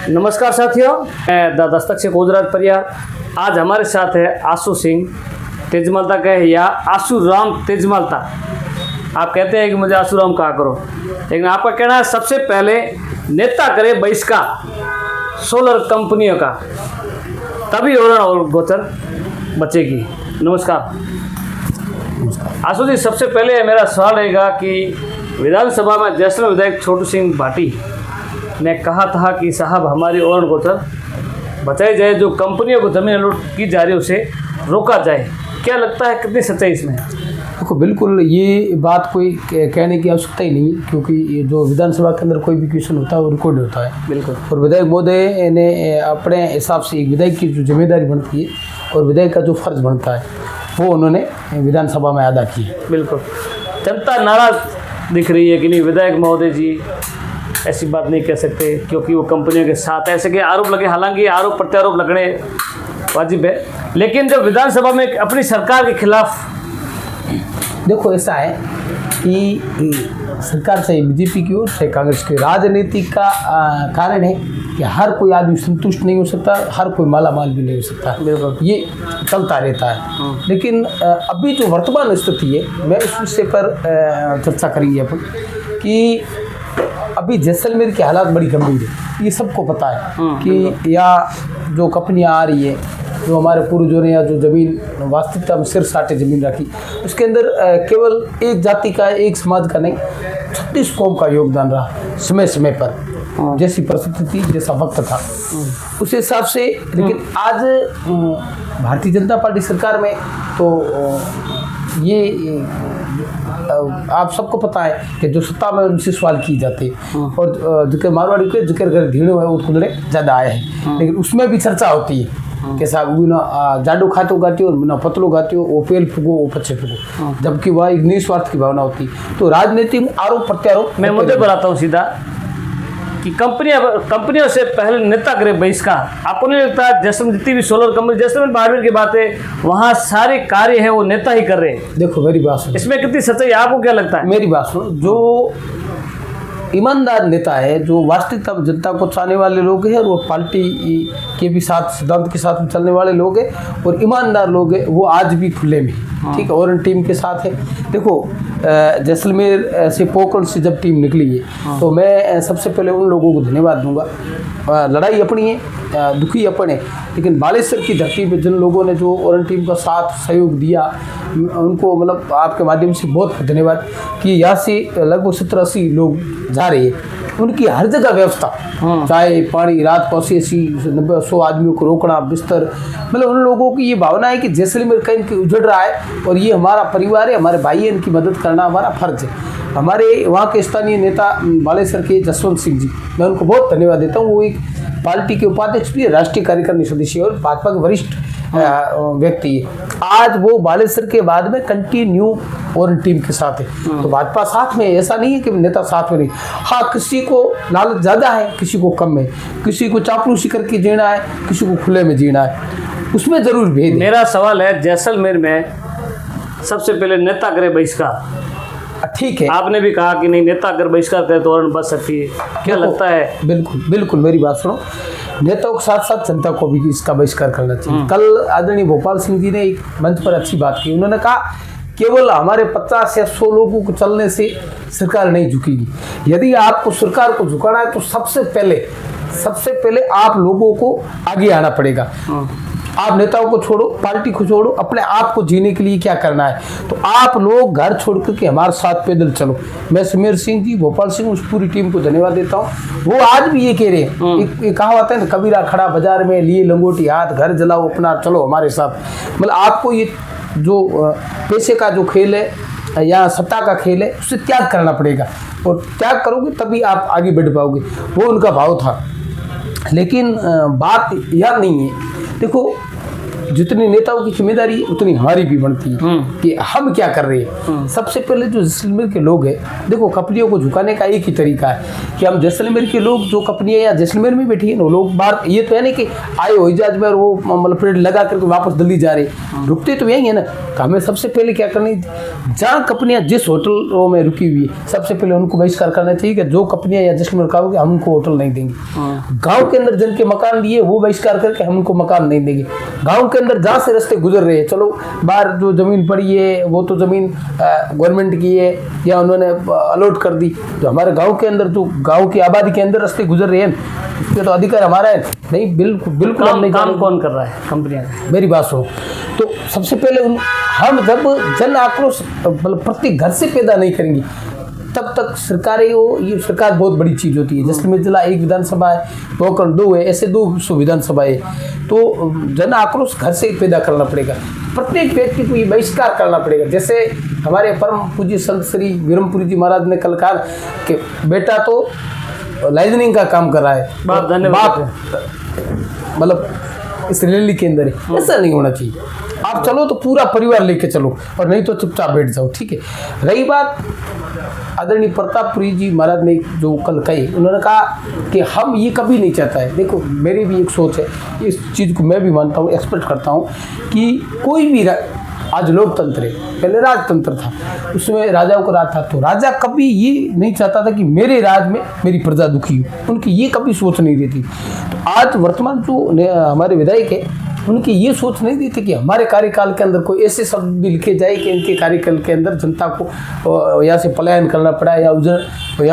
नमस्कार साथियों, मैं दस्तक से गुजरात परियार। आज हमारे साथ है आशु सिंह तेजमालता के या आशु राम तेजमालता। आप कहते हैं कि मुझे आशु राम कहा करो, लेकिन आपका कहना है सबसे पहले नेता करे बहिष्कार सोलर कंपनियों का, तभी और गोचर बचेगी। नमस्कार आशु जी, सबसे पहले मेरा सवाल रहेगा कि विधानसभा में जैसलमेर विधायक छोटू सिंह भाटी ने कहा था कि साहब हमारी ओरण गोचर बचाई जाए, जो कंपनियों को जमीन लूट की जा रही है उसे रोका जाए। क्या लगता है कितनी सच्चाई इसमें? देखो, बिल्कुल ये बात कोई कहने की आवश्यकता ही नहीं है, क्योंकि ये जो विधानसभा के अंदर कोई भी क्वेश्चन होता है वो रिकॉर्ड होता है। बिल्कुल। और विधायक महोदय ने अपने हिसाब से एक विधायक की जो जिम्मेदारी बनती है और विधायक का जो फर्ज बनता है वो उन्होंने विधानसभा में अदा किया। बिल्कुल। जनता नाराज दिख रही है कि नहीं, विधायक महोदय जी ऐसी बात नहीं कह सकते क्योंकि वो कंपनियों के साथ ऐसे के आरोप लगे। हालांकि आरोप प्रत्यारोप लगने वाजिब है, लेकिन जब विधानसभा में अपनी सरकार के खिलाफ, देखो ऐसा है कि सरकार चाहे बीजेपी की हो चाहे कांग्रेस की, राजनीति का कारण है कि हर कोई आदमी संतुष्ट नहीं हो सकता, हर कोई माला माल भी नहीं हो सकता, ये चलता रहता है। लेकिन अभी जो वर्तमान स्थिति है, मैं उस विषय पर चर्चा करेंगे अपन कि अभी जैसलमेर की हालात बड़ी गंभीर है। ये सबको पता है कि या जो कंपनियाँ आ रही है, जो हमारे पूर्वजों ने या जो ज़मीन वास्तविकता में सिर साटे ज़मीन रखी, उसके अंदर केवल एक जाति का, एक समाज का नहीं, 36 कौम का योगदान रहा समय समय पर। जैसी परिस्थिति थी, जैसा वक्त था, उस हिसाब से। लेकिन आज भारतीय जनता पार्टी सरकार में तो ये आप सबको पता है कि जो सत्ता में उनसे सवाल किए जाते हैं और जिक्र मारवाड़ी के जिक्र कर धीरे है वो खुदरे ज़्यादा आए हैं, लेकिन उसमें भी चर्चा होती है कि साहब वो ना जाडू खाते गाती हो ना पतलो गाती हो, वो पेल फूको वो पच्चे फूको, जबकि वह एक निस्वार्थ की भावना होती है। तो राजनीति में आरोप प्रत्यारोप। मैं मुद्दे पर आता हूँ सीधा कि कंपनियों से पहले नेता करे बहिष्कार। आपको नहीं लगता जैसलमेर जितनी भी सोलर कंपनी, जैसलमेर बाड़मेर की बात है, वहाँ सारे कार्य हैं वो नेता ही कर रहे हैं? देखो मेरी बात सुनो, इसमें कितनी सच्चाई आपको क्या लगता है? मेरी बात सुनो, जो ईमानदार नेता है, जो वास्तविकता में जनता को चाहने वाले लोग हैं और वो पार्टी के भी साथ, सिद्धांत के साथ चलने वाले लोग हैं और ईमानदार लोग हैं, वो आज भी खुले में ठीक है और टीम के साथ है। देखो, जैसलमेर से पोखरण से जब टीम निकली है तो मैं सबसे पहले उन लोगों को धन्यवाद दूंगा। लड़ाई अपनी है, दुखी अपन है, लेकिन बालेश्वर की धरती पे जिन लोगों ने जो और टीम का साथ सहयोग दिया, उनको मतलब आपके माध्यम से बहुत धन्यवाद। कि यहाँ से लगभग 70-80 लोग जा रहे हैं, उनकी हर जगह व्यवस्था, चाहे पानी, रात को 80-90-100 आदमियों को रोकना, बिस्तर, मतलब उन लोगों की ये भावना है कि जैसलमेर कहीं उजड़ रहा है और ये हमारा परिवार है, हमारे भाई है, इनकी मदद करना हमारा फर्ज है। हमारे वहाँ के स्थानीय नेता बालेश्वर के जसवंत सिंह जी, मैं उनको बहुत धन्यवाद देता हूँ। वो एक पार्टी के उपाध्यक्ष भी है, राष्ट्रीय कार्यकारिणी सदस्य और भाजपा के वरिष्ठ व्यक्ति है। आज वो बालेश्वर के बाद में कंटिन्यू और टीम के साथ है। तो भाजपा साथ में, ऐसा नहीं है कि नेता साथ में नहीं। हाँ, किसी को लालच ज़्यादा है, किसी को कम है, किसी को चापलूसी करके जीना है, किसी को खुले में जीना है, उसमें जरूर भेद। मेरा सवाल है, जैसलमेर में सबसे पहले नेता करे बहिष्कार, ठीक है, आपने भी कहा कि नहीं नेता अगर बहिष्कार करे तो और बच सकती है, क्या लगता है? बिल्कुल बिल्कुल, मेरी बात सुनो, नेताओं के साथ साथ जनता को भी इसका बहिष्कार करना चाहिए। कल आदरणीय भोपाल सिंह जी ने एक मंच पर अच्छी बात की, उन्होंने कहा केवल हमारे 50 या 100 लोगों को चलने से सरकार नहीं झुकेगी। यदि आपको सरकार को झुकाना है तो सबसे पहले आप लोगों को आगे आना पड़ेगा। आप नेताओं को छोड़ो, पार्टी को छोड़ो, अपने आप को जीने के लिए क्या करना है, तो आप लोग घर छोड़ करके हमारे साथ पैदल चलो। मैं सुमेर सिंह जी, भोपाल सिंह, उस पूरी टीम को धन्यवाद देता हूँ। वो आज भी ये कह रहे हैं, एक कहावत है ना, कबीरा खड़ा बाजार में लिए लंगोटी हाथ, घर जलाओ अपना, चलो हमारे साथ। मतलब आपको ये जो पैसे का जो खेल है या सत्ता का खेल है, उससे त्याग करना पड़ेगा और त्याग करोगे तभी आप आगे बढ़ पाओगे। वो उनका भाव था। लेकिन बात यह नहीं है, देखो जितनी नेताओं की जिम्मेदारी है उतनी हमारी भी बनती है कि हम क्या कर रहे हैं। सबसे पहले जो जैसलमेर के लोग हैं, देखो कंपनियों को झुकाने का एक ही तरीका है कि हम जैसलमेर के लोग जो कंपनियां या जैसलमेर में बैठी है ना, लोग बाहर, ये तो है नहीं कि आए हो जहाज में और वो मतलब पेड़ लगा करके वापस दिल्ली जा रहे, रुकते तो यही है ना। तो हमें सबसे पहले क्या करनी, जहाँ कंपनियां जिस होटलों में रुकी हुई है सबसे पहले उनको बहिष्कार करना चाहिए कि जो कंपनियां या जैसलमेर का होगी हम उनको होटल नहीं देंगे। गाँव के अंदर जिनके मकान लिए वो बहिष्कार करके हम उनको मकान नहीं देंगे। गाँव के अंदर जहाँ से रास्ते गुजर रहे हैं, चलो बाहर जो जमीन पड़ी है वो तो जमीन गवर्नमेंट की है या उन्होंने अलॉट कर दी, जो हमारे गांव के अंदर जो गांव की आबादी के अंदर रास्ते गुजर रहे हैं उसके तो अधिकार हमारा है नहीं। बिल्कुल हम नहीं। काम कौन कर रहा है? कंपनियां। मेरी बात सुनो, तो सबसे पहले हम जब जन आक्रोश मतलब प्रत्येक घर से पैदा नहीं करेंगे तब तक सरकारें हो, ये सरकार बहुत बड़ी चीज़ होती है। जैसलमेर जिला एक विधानसभा है, पोखरण 2 है, ऐसे 2 विधानसभा है। तो जन आक्रोश घर से पैदा करना पड़ेगा, प्रत्येक व्यक्ति को ये बहिष्कार करना पड़ेगा। जैसे हमारे परम पूज्य संत श्री वीरमपुरी जी महाराज ने कल कहा कि बेटा तो लाइजनिंग का काम कर रहा है, बाप मतलब इस रैली के अंदर है। ऐसा नहीं होना चाहिए। आप चलो तो पूरा परिवार लेके चलो और नहीं तो चुपचाप बैठ जाओ, ठीक है। रही बात आदरणीय प्रतापपुरी जी महाराज ने जो कल कही, उन्होंने कहा कि हम ये कभी नहीं चाहता है। देखो मेरी भी एक सोच है, इस चीज़ को मैं भी मानता हूँ, एक्सपेक्ट करता हूँ कि कोई भी आज लोकतंत्र है, पहले राजतंत्र था, उसमें राजाओं का राज था, तो राजा कभी ये नहीं चाहता था कि मेरे राज में मेरी प्रजा दुखी हो, उनकी ये कभी सोच नहीं रहती। तो आज वर्तमान जो हमारे विधायक है उनकी ये सोच नहीं दी थी कि हमारे कार्यकाल के अंदर कोई ऐसे शब्द भी लिखे जाए कि इनके कार्यकाल के अंदर जनता को यहाँ से पलायन करना पड़ा या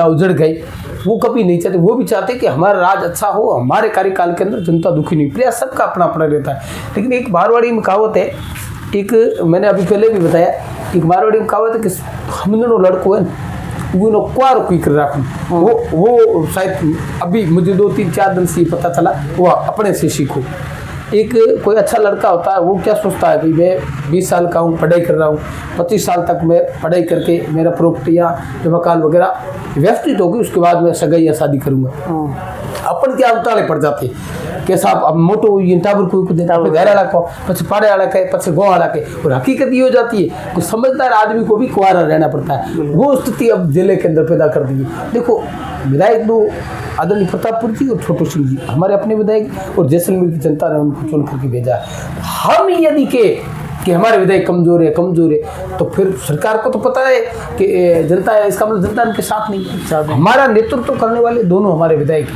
उजड़ गई। वो कभी नहीं चाहते, वो भी चाहते कि हमारा राज अच्छा हो, हमारे कार्यकाल के अंदर जनता दुखी नहीं। प्रयास सबका अपना अपना रहता है। लेकिन एक मारवाड़ी में कहावत है, एक मैंने अभी पहले भी बताया, एक मारवाड़ी में कहावत है कि हम दोनों लड़कों हैं वो क्वार कोई कर रहा वो शायद अभी मुझे 2-3-4 दिन से पता चला, वो अपने से सीखो। एक कोई अच्छा लड़का होता है वो क्या सोचता है, भाई मैं 20 साल का हूँ, पढ़ाई कर रहा हूँ, 25 साल तक मैं पढ़ाई करके मेरा प्रॉपर्टियाँ जो मकान वगैरह व्यवस्थित होगी, उसके बाद मैं सगाई या शादी करूँगा। अपन क्या उताले पड़ जाते कैसा अब मोटो टावर को देता घर वाला को पीछे पाड़े वाला के पीछे गाँव वाला के, और हकीकत ये हो जाती है कि समझदार आदमी को भी कुआरा रहना पड़ता है। वो स्थिति अब जिले के अंदर पैदा कर दी। देखो विधायक 2 आदरणीय प्रतापपुर जी और छोटू सिंह जी हमारे अपने विधायक, और जैसलमेर की जनता ने उनको चुन करके भेजा। हम यदि कि हमारे विधायक कमजोर है, तो फिर सरकार को तो पता है कि जनता है, इसका मतलब जनता उनके साथ नहीं है। हमारा नेतृत्व करने वाले दोनों हमारे विधायक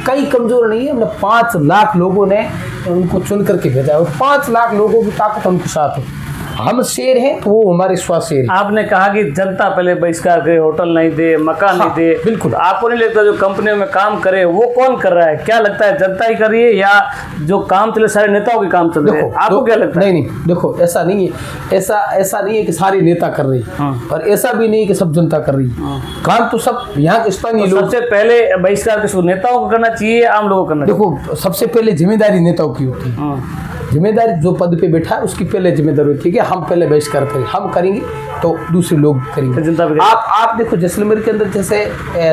कई कमजोर नहीं है। हमने 5 लाख लोगों ने उनको चुन करके भेजा है और 5 लाख लोगों की ताकत उनके साथ है। हम शेर हैं तो वो हमारे स्वास्थ्य शेर है। आपने कहा कि जनता पहले बहिष्कार करे, होटल नहीं दे, मकान नहीं दे, बिल्कुल। आपको नहीं लगता जो कंपनियों में काम करे वो कौन कर रहा है? क्या लगता है जनता ही कर रही है या जो काम चले सारे नेताओं के काम चल रहे हैं? आपको क्या लगता है? नहीं, देखो ऐसा नहीं है, ऐसा नहीं है कि सारे नेता कर रही है और ऐसा भी नहीं कि सब जनता कर रही है। काम तो सब यहाँ के स्थानीय लोग। सबसे पहले बहिष्कार किसको, नेताओं को करना चाहिए या आम लोगों को करना चाहिए? देखो सबसे पहले जिम्मेदारी नेताओं की होती है। जिम्मेदारी जो पद पे बैठा है उसकी पहले जिम्मेदारी होती है कि हम पहले बहिष्कार करें, हम करेंगे तो दूसरे लोग करेंगे। आप देखो जैसलमेर के अंदर जैसे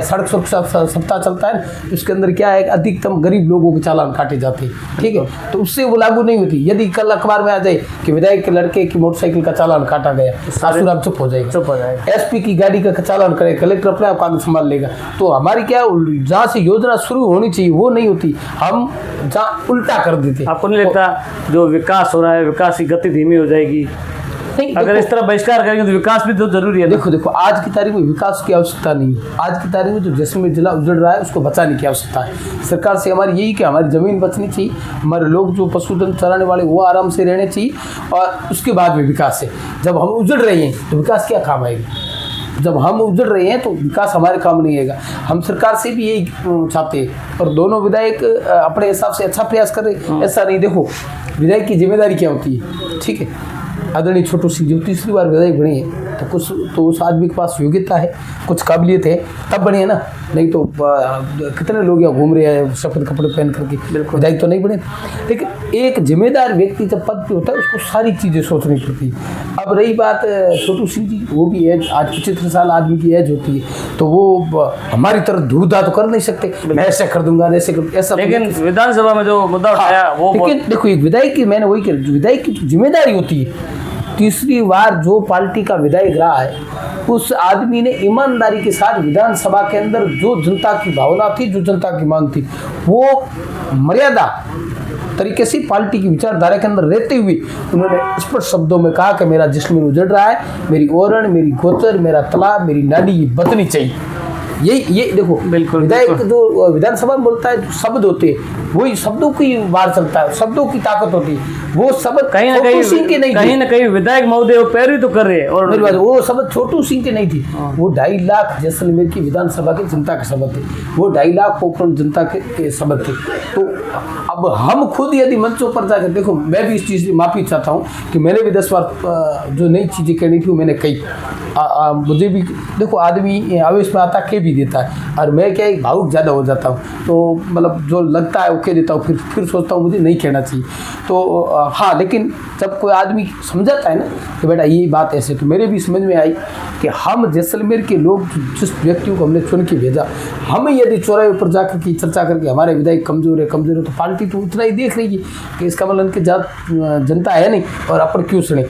सड़क सुरक्षा सप्ताह चलता है, उसके अंदर क्या है, अधिकतम गरीब लोगों के चालान काटे जाते हैं, ठीक है, तो उससे वो लागू नहीं होती। यदि कल अखबार में आ जाए कि विधायक के लड़के की मोटरसाइकिल का चालान काटा गया, आसुराम चुप हो जाएगा। एसपी की गाड़ी का चालान करे, कलेक्टर अपने आप कागज संभाल लेगा। तो हमारी क्या जहाँ से योजना शुरू होनी चाहिए वो नहीं होती, हम जहाँ उल्टा कर देते। आपको नहीं लगता जो विकास हो रहा है, विकास की गति धीमी हो जाएगी? अगर इस तरह बहिष्कार करेंगे तो विकास भी तो जरूरी है। देखो आज की तारीख में विकास की आवश्यकता नहीं है। आज की तारीख में जो जैसलमेर जिला उजड़ रहा है उसको बचाने की आवश्यकता है। सरकार से हमारी यही कि हमारी ज़मीन बचनी चाहिए, हमारे लोग जो पशुधन चराने वाले वो आराम से रहने चाहिए और उसके बाद में विकास है। जब हम उजड़ रहे हैं तो विकास क्या काम आएगा? जब हम उजड़ रहे हैं तो विकास हमारे काम नहीं आएगा। हम सरकार से भी यही चाहते हैं और दोनों विधायक अपने हिसाब से अच्छा प्रयास कर रहे। ऐसा नहीं, देखो विधायक की जिम्मेदारी क्या होती है, ठीक है। आदरणीय छोटू सिंह जी 3री बार विधायक बने हैं, तो कुछ तो उस आदमी के पास योग्यता है, कुछ काबिलियत है, तब बने ना। नहीं तो कितने लोग यहाँ घूम रहे हैं सफेद कपड़े पहन करके, विधायक तो नहीं बने। लेकिन एक जिम्मेदार व्यक्ति जब पद पे होता है उसको सारी चीज़ें सोचनी पड़ती है। अब रही बात छोटू सिंह जी, वो भी एज आज 75 साल आदमी की एज होती है, तो वो हमारी तरह धूधा तो कर नहीं सकते, मैं ऐसे कर दूंगा ऐसे कर, ऐसा। लेकिन विधानसभा में जो मुद्दा उठाया वो लेकिन देखो एक विधायक की, मैंने वही कह, विधायक की जिम्मेदारी होती है। तीसरी बार जो पार्टी का विधायक रहा है उस आदमी ने ईमानदारी के साथ विधानसभा के अंदर जो जनता की भावना थी, जो जनता की मांग थी, वो मर्यादा तरीके से पार्टी की विचारधारा के अंदर रहते हुए उन्होंने स्पष्ट शब्दों में कहा कि मेरा जैसलमेर उजड़ रहा है, मेरी ओरण, मेरी गोचर, मेरा तालाब, मेरी नाली ये बचनी चाहिए। ये देखो बिल्कुल विधायक जो विधानसभा में बोलता है, जो शब्द होते हैं वही शब्दों की वार चलता है, शब्दों की ताकत होती है। वो शब्द कहीं ना छोटू सिंह के नहीं थे। कहीं ना कहीं विधायक महोदय वो पैरवी तो कर रहे हैं। और मेरी बात, वो शब्द छोटू सिंह के नहीं थी, वो 2.5 लाख जैसलमेर की विधानसभा के जनता के शब्द थे, वो 2.5 लाख पोखरण जनता के शब्द थे। तो अब हम खुद यदि मंचों पर जाकर, देखो मैं भी इस चीज़ की माफ़ी चाहता हूँ कि मैंने भी 10 बार जो नई चीज़ें कहनी थी वो मैंने कही। मुझे भी देखो आदमी आवेश में आता कह भी देता है, और मैं क्या एक भावुक ज़्यादा हो जाता हूँ, तो मतलब जो लगता है वो कह देता हूँ, फिर सोचता हूँ मुझे नहीं कहना चाहिए। तो हाँ, लेकिन जब कोई आदमी समझाता है ना कि बेटा ये बात ऐसे, तो मेरे भी समझ में आई कि हम जैसलमेर के लोग जिस व्यक्तियों को हमने चुन के भेजा, हमें यदि चौराहे पर जाकर की चर्चा करके हमारे विधायक कमज़ोर है तो पार्टी तो उतना ही देख रही है कि इसका मतलब कि जनता है नहीं और अपन क्यों सुने।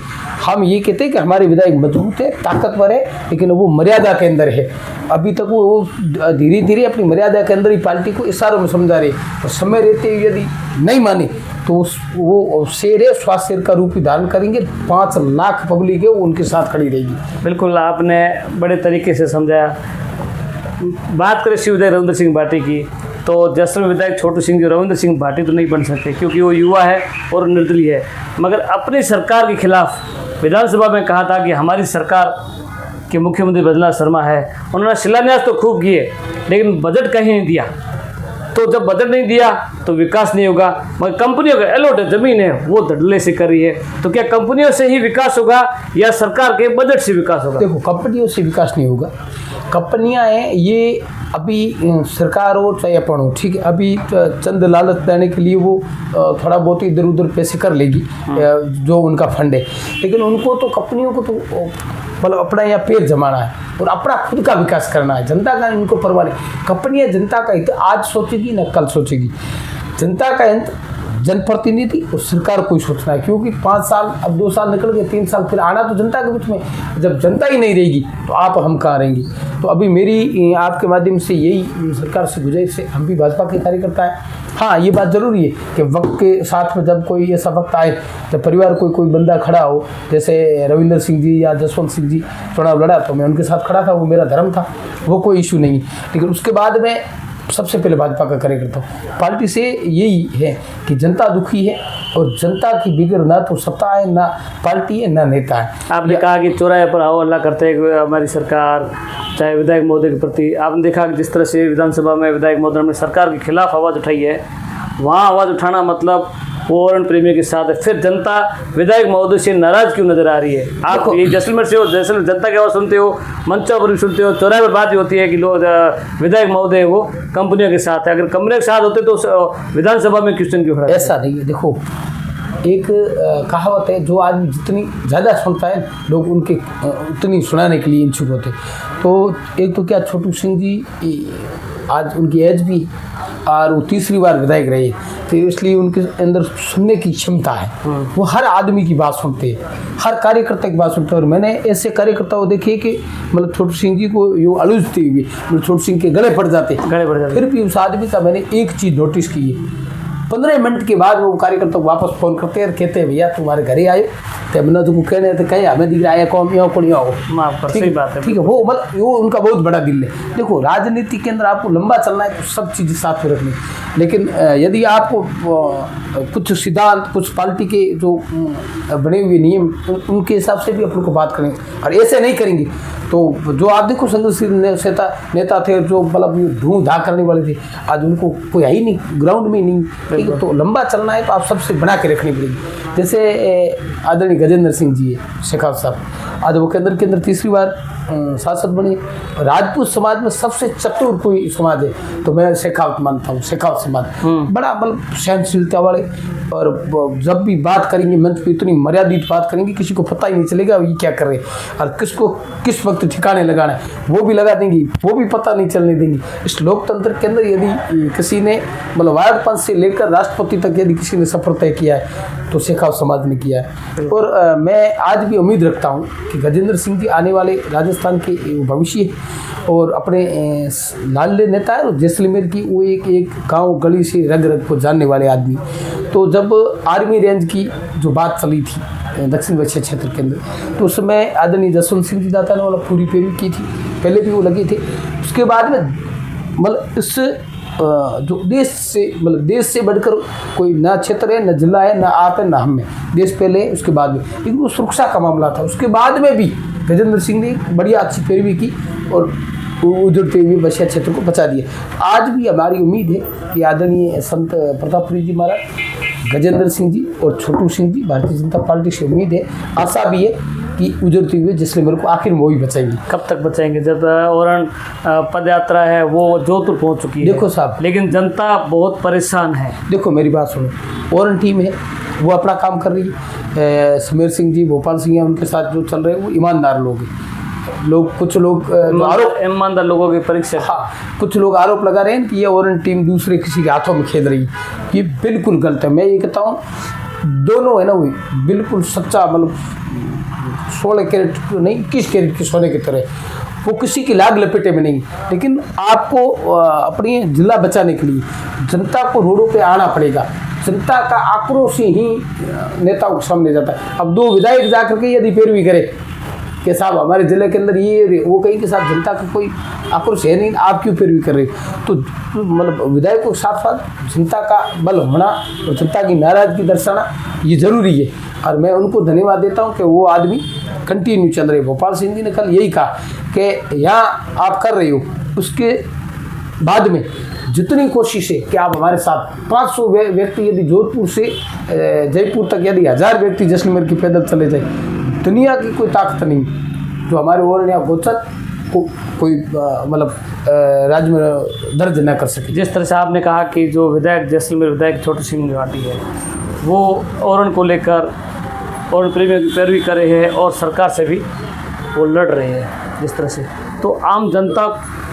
हम ये कहते हैं कि हमारे विधायक मजबूत है, ताकतवर है, लेकिन वो मर्यादा के अंदर है। अभी तक वो धीरे धीरे अपनी मर्यादा के अंदर ही पार्टी को इशारों में समझा रहे, और समय रहते हुए यदि नहीं माने तो वो शेर है, स्वास्थ्य का रूप ही धारण करेंगे। 5 लाख पब्लिक है वो उनके साथ खड़ी रहेगी। बिल्कुल, आपने बड़े तरीके से समझाया। बात करें शिव विधायक रविंद्र सिंह भाटी की, तो जैसलमेर विधायक छोटू सिंह जी रविंद्र सिंह भाटी तो नहीं बन सकते क्योंकि वो युवा है और निर्दलीय है। मगर अपनी सरकार के खिलाफ विधानसभा में कहा था कि हमारी सरकार के मुख्यमंत्री बद्रीनाथ शर्मा है, उन्होंने शिलान्यास तो खूब किए लेकिन बजट कहीं नहीं दिया। तो जब बजट नहीं दिया तो विकास नहीं होगा। मगर कंपनियों का अलॉट ज़मीन है वो धड़ल्ले से कर रही है, तो क्या कंपनियों से ही विकास होगा या सरकार के बजट से विकास होगा? देखो, कंपनियों से विकास नहीं होगा। कंपनियां हैं ये अभी सरकार हो चाहे अपन हो, ठीक है, अभी चंद लालच देने के लिए वो थोड़ा बहुत इधर उधर पैसे कर लेगी जो उनका फंड है, लेकिन उनको तो कंपनियों को तो मतलब अपना यहाँ पैर जमाना है और अपना खुद का विकास करना है। जनता का इनको परवाह नहीं। कंपनियां जनता का हित आज सोचेगी न कल सोचेगी। जनता का हित जनप्रतिनिधि और सरकार को ही सोचना है, क्योंकि 5 साल अब 2 साल निकल गए, 3 साल फिर आना तो जनता के बीच में। जब जनता ही नहीं रहेगी तो आप हम कहाँ रहेंगे? तो अभी मेरी आपके माध्यम से यही सरकार से गुजारिश है, हम भी भाजपा के कार्यकर्ता हैं। हाँ, ये बात जरूरी है कि वक्त के साथ में जब कोई ऐसा वक्त आए जब परिवार कोई बंदा खड़ा हो, जैसे रविंद्र सिंह जी या जसवंत सिंह जी चुनाव लड़ा तो मैं उनके साथ खड़ा था, वो मेरा धर्म था, वो कोई इशू नहीं। लेकिन उसके बाद में सबसे पहले भाजपा का कार्यकर्ता हूँ। पार्टी से यही है कि जनता दुखी है और जनता की बिगड़ ना तो सत्ता है, ना पार्टी है, ना नेता है। आपने कहा कि चौराहे पर आओ अल्लाह करते हैं हमारी सरकार, चाहे विधायक महोदय के प्रति आपने देखा कि जिस तरह से विधानसभा में विधायक महोदय ने सरकार के खिलाफ आवाज़ उठाई है, वहाँ आवाज़ उठाना मतलब वो ओरण प्रेमियों के साथ है। फिर जनता विधायक महोदय से नाराज क्यों नजर आ रही है? आप ये जैसलमेर से हो, जैसलमेर जनता की आवाज़ सुनते हो, मंचों पर भी सुनते हो, चौराहे पर बात भी होती है कि लोग विधायक महोदय वो कंपनियों के साथ है। अगर कंपनियों के साथ होते तो विधानसभा में क्वेश्चन क्यों खड़ा? ऐसा नहीं है। देखो, एक कहावत है, जो आदमी जितनी ज़्यादा सुनता है लोग उनके उतनी सुनाने के लिए इच्छुक होते। तो एक तो क्या छोटू सिंह जी आज उनकी एज भी और वो तीसरी बार विधायक रहे, तो इसलिए उनके अंदर सुनने की क्षमता है। वो हर आदमी की बात सुनते हैं, हर कार्यकर्ता की बात सुनते हैं। और मैंने ऐसे कार्यकर्ता को देखे कि मतलब छोटू सिंह जी को यूँ अलूझते हुए मतलब छोटू सिंह के गले पड़ जाते, फिर भी उस आदमी का मैंने एक चीज़ नोटिस की है, 15 मिनट के बाद वो कार्यकर्ता को वापस फ़ोन करते हैं और कहते हैं भैया तुम्हारे घर ही आए तो मैंने तुमको कहने तो कहे हमें दिख रहा है कौन यहाँ कौन यहाँ हो, माफ कर, सही बात है। ठीक है, वो मतलब वो उनका बहुत बड़ा दिल है। देखो, राजनीति के अंदर आपको लंबा चलना है तो सब चीज़ें साथ में रखनी, लेकिन यदि आपको कुछ सिद्धांत, कुछ पार्टी के जो बने हुए नियम उनके हिसाब से भी अपन को बात करेंगे और ऐसे नहीं करेंगे तो जो आप देखो संघर्षशील नेता थे जो मतलब धूम धा करने वाले थे, आज उनको कोई है ही नहीं, ग्राउंड में ही नहीं। ठीक है, तो लंबा चलना है तो आप सबसे बना के रखनी पड़ेगी। जैसे आदरणीय गजेंद्र सिंह जी है, शेखावत साहब, आज वो केंद्र के अंदर तीसरी बार सांसद बनी। राजपूत समाज में सबसे चतुर कोई समाज है तो मैं शेखावत मानता हूँ। शेखावत समाज बड़ा मतलब सहनशीलता वाले, और जब भी बात करेंगे मंच पे इतनी मर्यादित बात करेंगे किसी को पता ही नहीं चलेगा ये क्या कर रहे हैं और किसको किस वक्त ठिकाने लगाना है वो भी लगा देंगी, वो भी पता नहीं चलने देंगी। इस लोकतंत्र के अंदर यदि किसी ने मतलब वार्ड पंच से लेकर राष्ट्रपति तक यदि किसी ने सफर तय किया है तो शेखावत समाज ने किया है। और मैं आज भी उम्मीद रखता हूँ कि गजेंद्र सिंह जी आने वाले राजस्थान के भविष्य है और अपने लाडले नेता है और जैसलमेर की वो एक गांव गली से रग रग को जानने वाले आदमी। तो जब आर्मी रेंज की जो बात चली थी दक्षिण एशिया क्षेत्र के अंदर तो उस समय आदरणीय जसवंत सिंह जी दाता ने मतलब पूरी पैरवी की थी, पहले भी वो लगे थे। उसके बाद में मतलब इस जो देश से बढ़कर कोई ना क्षेत्र है, ना जिला है, ना आप है, ना हम है। देश पहले है, उसके बाद में, लेकिन वो सुरक्षा का मामला था। उसके बाद में भी गजेंद्र सिंह ने बढ़िया अच्छी पैरवी की और उजड़ते हुए बसिया क्षेत्र को बचा दिया। आज भी हमारी उम्मीद है कि आदरणीय संत प्रतापपुरी जी महाराज, गजेंद्र सिंह जी और छोटू सिंह जी, भारतीय जनता पार्टी से उम्मीद है, आशा भी है कि उजड़ते हुए जैसलमेर को आखिर में वो ही बचाएंगे। कब तक बचाएंगे जब ओरण पद यात्रा है वो जोधपुर पहुंच चुकी है? देखो साहब, लेकिन जनता बहुत परेशान है। देखो मेरी बात सुनो, ओरण टीम है वो अपना काम कर रही है। समीर सिंह जी, भोपाल सिंह, उनके साथ जो चल रहे हैं वो ईमानदार लोग हैं। कुछ लोग आरोप, ईमानदार लोगों की परीक्षा, हाँ, कुछ लोग आरोप लगा रहे हैं कि ये ओरेंज टीम दूसरे किसी के हाथों में खेल रही है। ये बिल्कुल गलत है। मैं ये कहता हूँ दोनों है ना वो बिल्कुल सच्चा, मतलब 16 कैरेट नहीं 21 कैरेट के सोने की तरह, वो किसी की लाग लपेटे में नहीं। लेकिन आपको अपनी जिला बचाने के लिए जनता को रोडों पे आना पड़ेगा। जनता का आक्रोश ही नेताओं के सामने जाता है। अब 2 विधायक जा करके यदि पैरवी करे कि साहब हमारे जिले के अंदर ये वो कहीं के साथ जनता का कोई आक्रोश है नहीं, आप क्यों पैरवी कर रहे हो, तो मतलब विधायकों के साथ साथ जनता का बल होना और जनता की नाराजगी दर्शाना ये जरूरी है। और मैं उनको धन्यवाद देता हूँ कि वो आदमी कंटिन्यू चल रहे। भोपाल सिंह जी ने कल यही कहा कि यहाँ आप कर रहे हो, उसके बाद में जितनी कोशिश है कि आप हमारे साथ 500 व्यक्ति यदि जोधपुर से जयपुर तक यदि 1000 व्यक्ति जैसलमेर की पैदल चले जाए, दुनिया की कोई ताकत नहीं जो हमारे ओरण या गोचर को कोई मतलब राज्य में दर्ज न कर सके। जिस तरह से आपने कहा कि जो विधायक जैसलमेर विधायक छोटू सिंह घाटी है वो ओरण को लेकर ओरण पैरवी कर रहे हैं और सरकार से भी वो लड़ रहे हैं जिस तरह से, तो आम जनता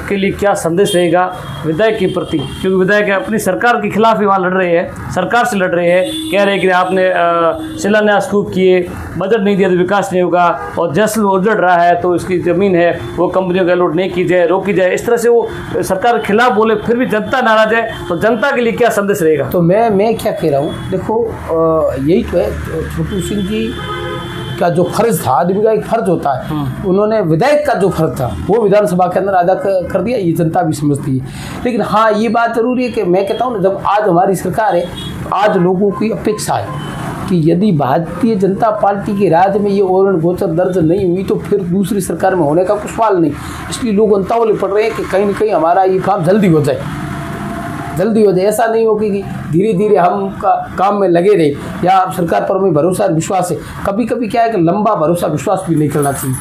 के लिए क्या संदेश रहेगा विधायक के प्रति? क्योंकि विधायक अपनी सरकार के खिलाफ ही वहाँ लड़ रहे हैं, सरकार से लड़ रहे हैं, कह रहे हैं कि आपने शिलान्यास खूब किए, बजट नहीं दिया तो विकास नहीं होगा, और जैसलमेर उजड़ रहा है तो इसकी ज़मीन है वो कंपनियों का लूट नहीं की जाए, रोकी जाए। इस तरह से वो सरकार के खिलाफ बोले, फिर भी जनता नाराज है, तो जनता के लिए क्या संदेश रहेगा? तो मैं क्या कह रहा हूँ, देखो यही तो है, छोटू सिंह जी का जो फर्ज था, आदमी का एक फर्ज होता है, उन्होंने विधायक का जो फर्ज था वो विधानसभा के अंदर अदा कर दिया, ये जनता भी समझती है। लेकिन हाँ ये बात जरूरी है कि मैं कहता हूँ ना, जब आज हमारी सरकार है, आज लोगों की अपेक्षा है कि यदि भारतीय जनता पार्टी के राज में ये ओरण गोचर दर्ज नहीं हुई तो फिर दूसरी सरकार में होने का कुछ सवाल नहीं। इसलिए लोग अंतावले पड़ रहे हैं कि कहीं ना कहीं हमारा ये काम जल्दी हो जाए। ऐसा नहीं हो कि धीरे धीरे हम काम में लगे रहे, या सरकार पर हमें भरोसा विश्वास है। कभी कभी क्या है कि लंबा भरोसा विश्वास भी नहीं करना चाहिए,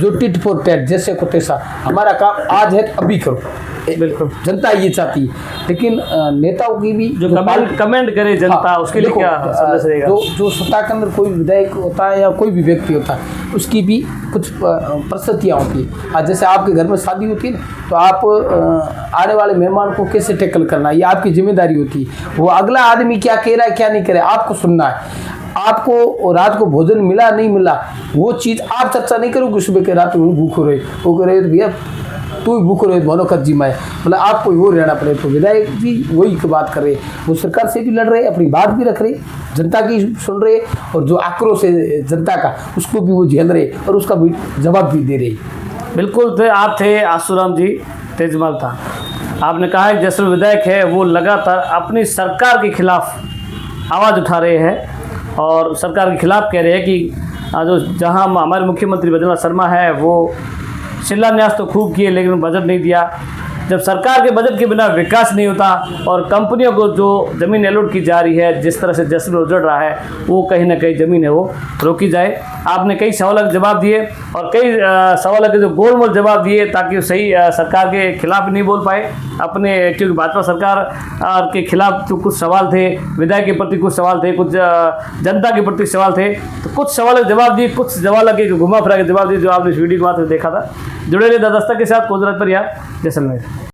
जो टिट फॉर टैट, जैसे को तैसा। हमारा काम आज है तो अभी करो, बिल्कुल जनता ये चाहती है। लेकिन नेताओं की भी जो कमेंट करे जनता, उसके लिए क्या संदेश रहेगा? जो सत्ता के अंदर कोई विधायक होता है या कोई भी व्यक्ति होता है, उसकी भी कुछ परिस्थितियाँ होती है। आज जैसे आपके घर में शादी होती है ना, तो आप आने वाले मेहमान को कैसे टैकल करना, ये आपकी जिम्मेदारी होती है। वो अगला आदमी क्या कह रहा है क्या नहीं कह रहा है आपको सुनना है। आपको रात को भोजन मिला नहीं मिला वो चीज़ आप चर्चा नहीं करोगे, सुबह के रात में भूख हो रही, वो कह रहे भैया तू ही भूख रहे मनोकत जी माए, मतलब आपको वो रहना पड़े। तो विधायक जी वही की बात कर रहे, वो सरकार से भी लड़ रहे, अपनी बात भी रख रहे, जनता की सुन रहे, और जो आक्रोश है जनता का उसको भी वो झेल रहे और उसका भी जवाब भी दे रहे। बिल्कुल थे, आप थे आसूराम जी तेजमल था। आपने कहा कि जैसलमेर विधायक है वो लगातार अपनी सरकार के खिलाफ आवाज़ उठा रहे हैं और सरकार के खिलाफ कह रहे हैं कि जो जहां हमारे मुख्यमंत्री भजनलाल शर्मा है वो शिलान्यास तो खूब किए लेकिन बजट नहीं दिया, जब सरकार के बजट के बिना विकास नहीं होता और कंपनियों को जो ज़मीन अलॉट की जा रही है, जिस तरह से जश्न उजड़ रहा है, वो कहीं ना कहीं ज़मीन है वो रोकी जाए। आपने कई सवालों के जवाब दिए और कई सवालों के जो गोल मोल जवाब दिए ताकि वो सही सरकार के खिलाफ नहीं बोल पाए अपने, क्योंकि भाजपा सरकार के खिलाफ तो कुछ सवाल थे, विधायक के प्रति कुछ सवाल थे, कुछ जनता के प्रति सवाल थे, तो कुछ सवालों के जवाब दिए, कुछ सवालों के घुमा फिरा के जवाब दिए जो आपने इस वीडियो के माध्यम से देखा था। जुड़े रहिए द दस्तक के साथ। कोजराज परिया, जैसलमेर।